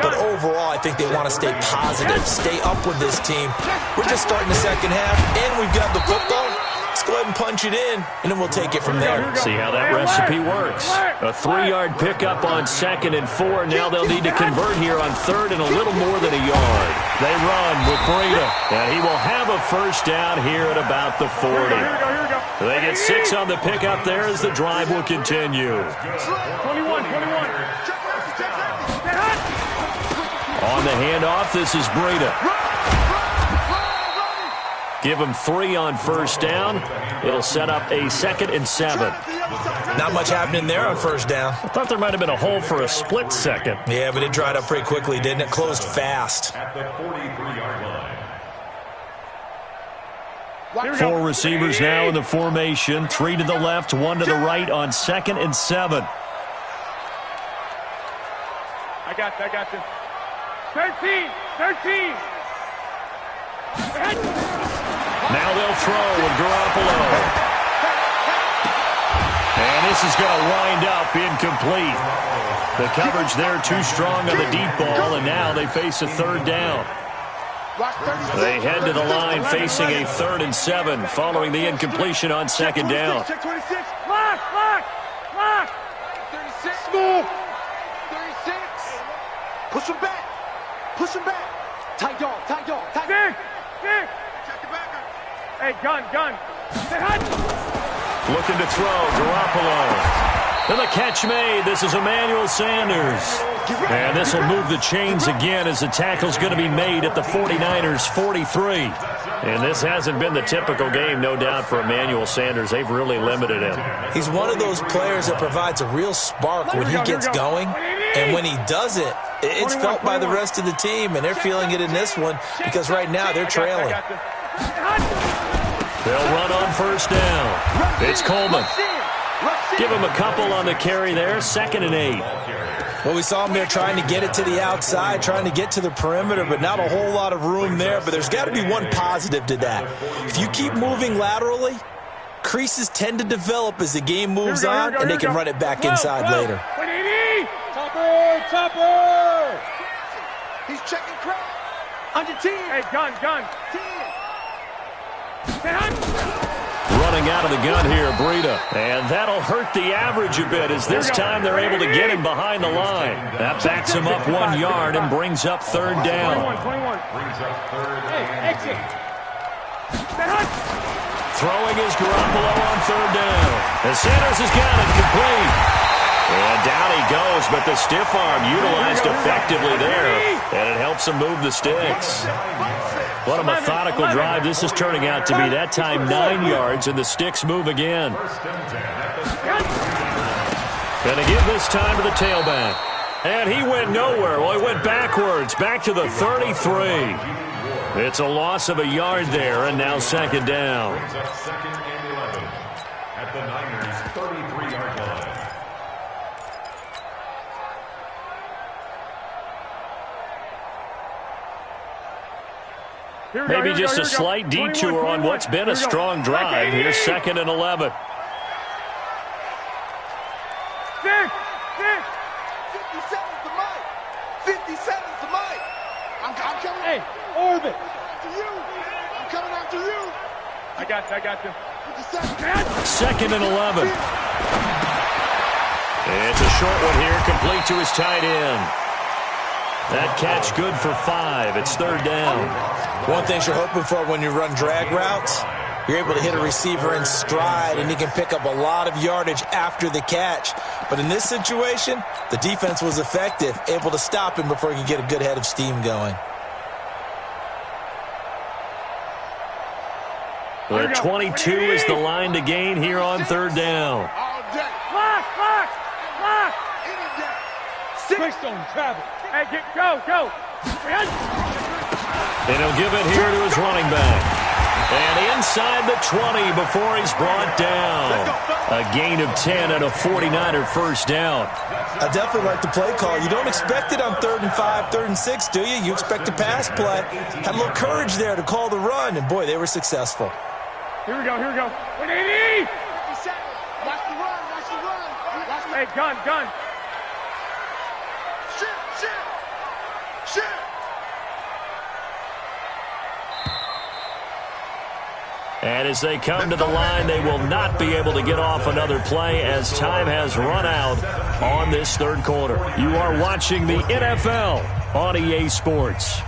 But overall, I think they want to stay positive, stay up with this team. We're just starting the second half, and we've got the football. Let's go ahead and punch it in, and then we'll take it from there. See how that recipe works. A 3-yard pickup on 2nd and 4. Now they'll need to convert here on 3rd and a little more than a yard. They run with Breida, and he will have a first down here at about the 40. They get 6 on the pickup there as the drive will continue. 21. On the handoff, this is Breida. Give him 3 on first down. It'll set up a 2nd and 7. Not much happening there on first down. I thought there might have been a hole for a split second. Yeah, but it dried up pretty quickly, didn't it? Closed fast. At the 43-yard line. 4 receivers now in the formation. 3 to the left, 1 to the right on 2nd and 7. I got you. 13. Now they'll throw with Garoppolo. And this is going to wind up incomplete. The coverage there too strong on the deep ball, and now they face a 3rd down. They head to the line facing a 3rd and 7 following the incompletion on 2nd down. Check 26. Lock. 36. Move. 36. Push him back. Tight dog. Stick. Check the back. Hey, gun. Looking to throw, Garoppolo. And the catch made. This is Emmanuel Sanders. And this will move the chains again as the tackle's going to be made at the 49ers' 43. And this hasn't been the typical game, no doubt, for Emmanuel Sanders. They've really limited him. He's one of those players that provides a real spark when he gets going. And when he does it, it's felt by the rest of the team, and they're feeling it in this one because right now they're trailing. They'll run on first down. It's Coleman. Give him a couple on the carry there, 2nd and 8. Well, we saw him there trying to get it to the outside, trying to get to the perimeter, but not a whole lot of room there. But there's got to be one positive to that. If you keep moving laterally, creases tend to develop as the game moves on, and they can run it back inside later. Topper! He's checking crowd. Under 10. Hey, gun. 10. Running out of the gun here, Breida. And that'll hurt the average a bit as this time they're able to get him behind the line. That backs him up 1 yard and brings up 3rd down. 21. Brings up 3rd and Exit. Throwing is Garoppolo on 3rd down. And Sanders has got it complete. And down he goes, but the stiff arm utilized effectively there, and it helps him move the sticks. What a methodical drive this is turning out to be. That time 9 yards, and the sticks move again. Going to give this time to the tailback. And he went nowhere. Well, he went backwards, back to the 33. It's a loss of a yard there, and now 2nd down. brings up 2nd and 11 at the Niners' 33-yard line. Maybe just a slight detour on what's been a strong drive. Here's 2nd and 11. 6. 57's the mic. 57's the mic. I'm coming. Hey, orbit. After you. I'm coming after you. I got you. 2nd and 11. It's a short one here, complete to his tight end. That catch good for 5. It's 3rd down. One thing you're hoping for when you run drag routes, you're able to hit a receiver in stride, and he can pick up a lot of yardage after the catch. But in this situation, the defense was effective, able to stop him before he could get a good head of steam going. The 22 is the line to gain here on 3rd down. All day. Lock. Any day. Six on travel. Hey, go. And he'll give it here to his running back. And inside the 20 before he's brought down. A gain of 10 and a 49er first down. I definitely like the play call. You don't expect it on 3rd and 5, 3rd and 6, do you? You expect a pass play. Had a little courage there to call the run, and boy, they were successful. Here we go, here we go. 180! Watch the run, watch the run. Watch the... Hey, gun. Shit. And as they come to the line, they will not be able to get off another play as time has run out on this 3rd quarter. You are watching the NFL on EA Sports.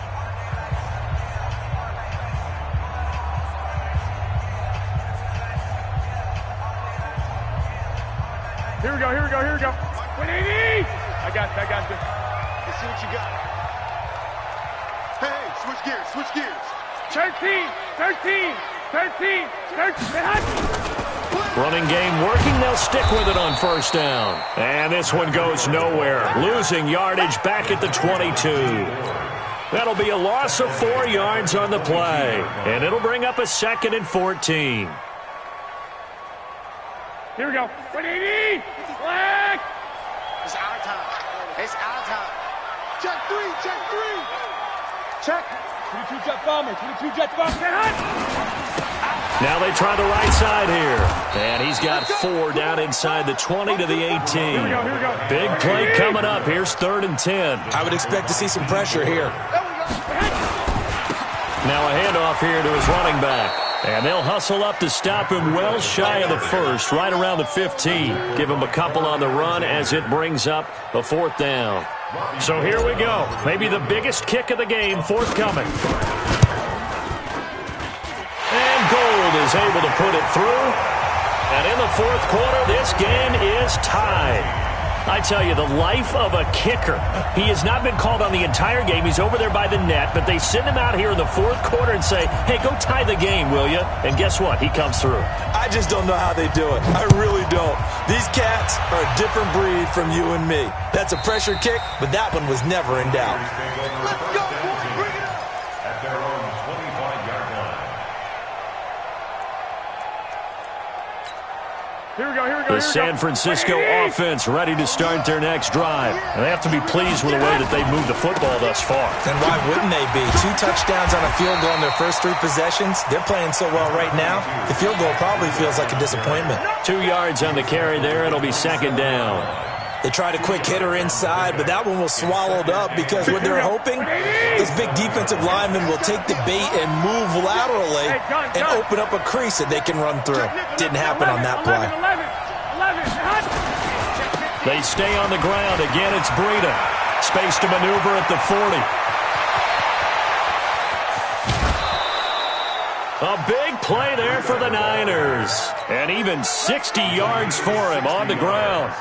Here we go. 180! I got you. Let's see what you got. Hey, switch gears. 13. Running game working. They'll stick with it on 1st down. And this one goes nowhere. Losing yardage back at the 22. That'll be a loss of 4 yards on the play. And it'll bring up a 2nd and 14. Here we go. 180! Black! It's our time. Check 3. Check. 22 jet bomber. Now they try the right side here. And he's got 4 down inside the 20 to the 18. Here we go. Big play coming up. Here's 3rd and 10. I would expect to see some pressure here. Now a handoff here to his running back. And they'll hustle up to stop him well shy of the 1st, right around the 15. Give him a couple on the run as it brings up a 4th down. So here we go. Maybe the biggest kick of the game forthcoming. And Gold is able to put it through. And in the 4th quarter, this game is tied. I tell you, the life of a kicker. He has not been called on the entire game. He's over there by the net, but they send him out here in the 4th quarter and say, hey, go tie the game, will you? And guess what? He comes through. I just don't know how they do it. I really don't. These cats are a different breed from you and me. That's a pressure kick, but that one was never in doubt. Let's go, boys. Bring it up. At their own 25-yard line. Here we go. The San Francisco offense ready to start their next drive. And they have to be pleased with the way that they've moved the football thus far. And why wouldn't they be? 2 touchdowns on a field goal in their first 3 possessions. They're playing so well right now, the field goal probably feels like a disappointment. 2 yards on the carry there. It'll be 2nd down. They tried a quick hitter inside, but that one was swallowed up because what they're hoping, this big defensive lineman will take the bait and move laterally and open up a crease that they can run through. Didn't happen on that play. They stay on the ground. Again, it's Breida. Space to maneuver at the 40. A big play there for the Niners. And even 60 yards for him on the ground.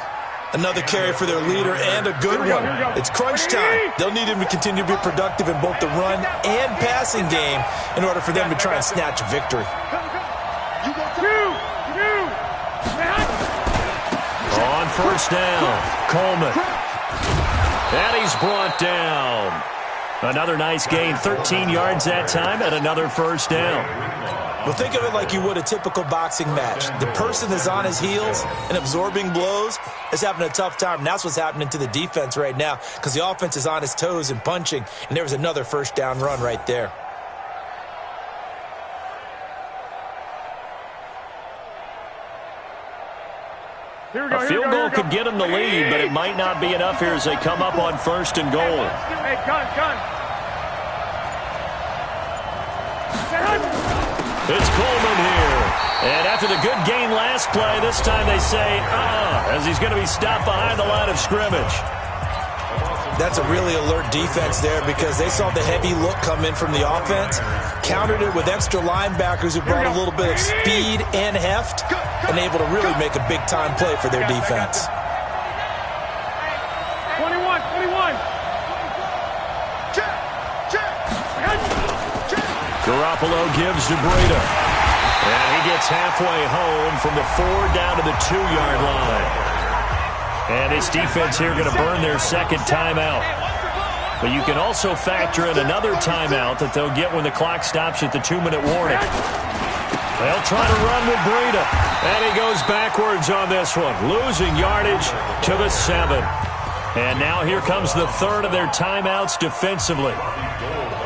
Another carry for their leader and a good one. It's crunch time. They'll need him to continue to be productive in both the run and passing game in order for them to try and snatch a victory. On 1st down, Coleman. And he's brought down. Another nice gain, 13 yards that time, and another 1st down. Well, think of it like you would a typical boxing match. The person is on his heels and absorbing blows is having a tough time. And that's what's happening to the defense right now because the offense is on his toes and punching. And there was another 1st down run right there. A field goal could get them the lead, but it might not be enough here as they come up on 1st and goal. Hey, gun. It's Coleman here. And after the good gain last play, this time they say, as he's going to be stopped behind the line of scrimmage. That's a really alert defense there because they saw the heavy look come in from the offense, countered it with extra linebackers who brought a little bit of speed and heft, and able to really make a big-time play for their defense. 21. Garoppolo gives to Breida. And he gets halfway home from the 4 down to the 2-yard line. And his defense here going to burn their 2nd timeout. But you can also factor in another timeout that they'll get when the clock stops at the 2-minute warning. They'll try to run with Breida. And he goes backwards on this one, losing yardage to the 7. And now here comes the third of their timeouts defensively.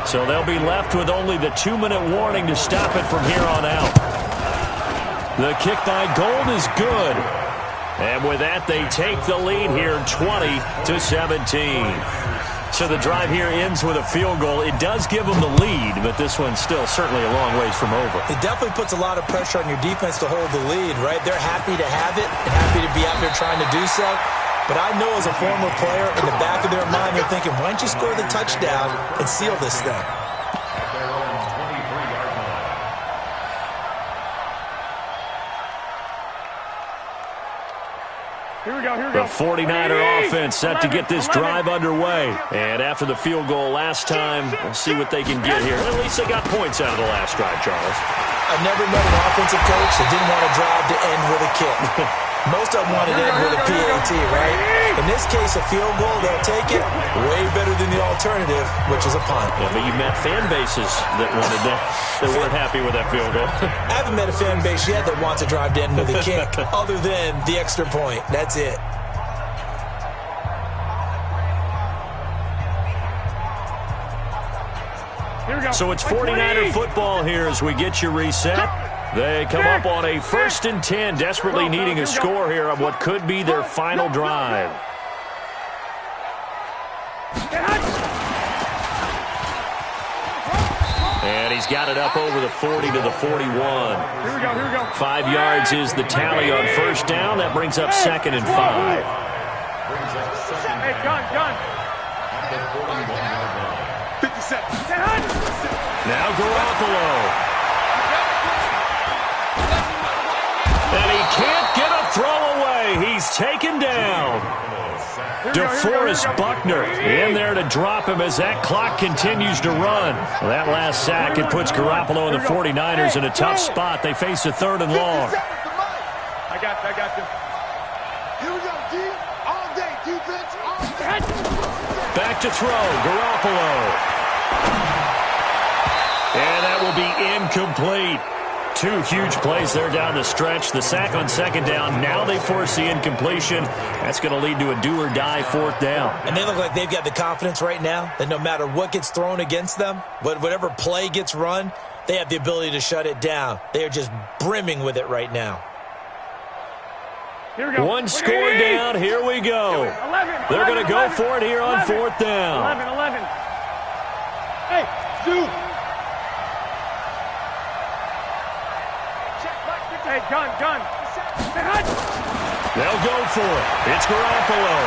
So they'll be left with only the 2-minute warning to stop it from here on out. The kick by Gold is good. And with that, they take the lead here 20-17. So the drive here ends with a field goal. It does give them the lead, but this one's still certainly a long ways from over. It definitely puts a lot of pressure on your defense to hold the lead, right? They're happy to have it and happy to be out there trying to do so. But I know as a former player, in the back of their mind, they're thinking, why don't you score the touchdown and seal this thing? At their own 23-yard line. Here we go, here we go. The 49er offense set to get this drive underway. And after the field goal last time, we'll see what they can get here. At least they got points out of the last drive, Charles. I've never met an offensive coach that didn't want a drive to end with a kick. Most of them wanted to end with a PAT, right? In this case, a field goal, they'll take it. Way better than the alternative, which is a punt. Yeah, but you met fan bases that wanted that, that weren't happy with that field goal. I haven't met a fan base yet that wants a drive to end with a kick, other than the extra point. That's it. So it's 49er football here as we get you reset. They come up on a 1st and 10, desperately needing a score here on what could be their final drive. And he's got it up over the 40 to the 41. 5 yards is the tally on 1st down. That brings up 2nd and 5. Hey, gun. 57. Now Garoppolo. And he can't get a throw away. He's taken down. DeForest Buckner in there to drop him as that clock continues to run. Well, that last sack, it puts Garoppolo and the 49ers in a tough spot. They face a 3rd and long. I got you. Here we go, D. All day, defense, all day. Back to throw, Garoppolo. And that will be incomplete. 2 huge plays there down the stretch. The sack on 2nd down. Now they force the incompletion. That's going to lead to a do-or-die 4th down. And they look like they've got the confidence right now that no matter what gets thrown against them, whatever play gets run, they have the ability to shut it down. They are just brimming with it right now. Here we go. 1 score down. Here we go. They're going to go for it here on 4th down. 11. Hey, Duke. Hey, gun. They'll go for it. It's Garoppolo.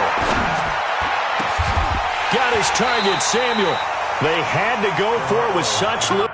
Got his target, Samuel. They had to go for it with such little.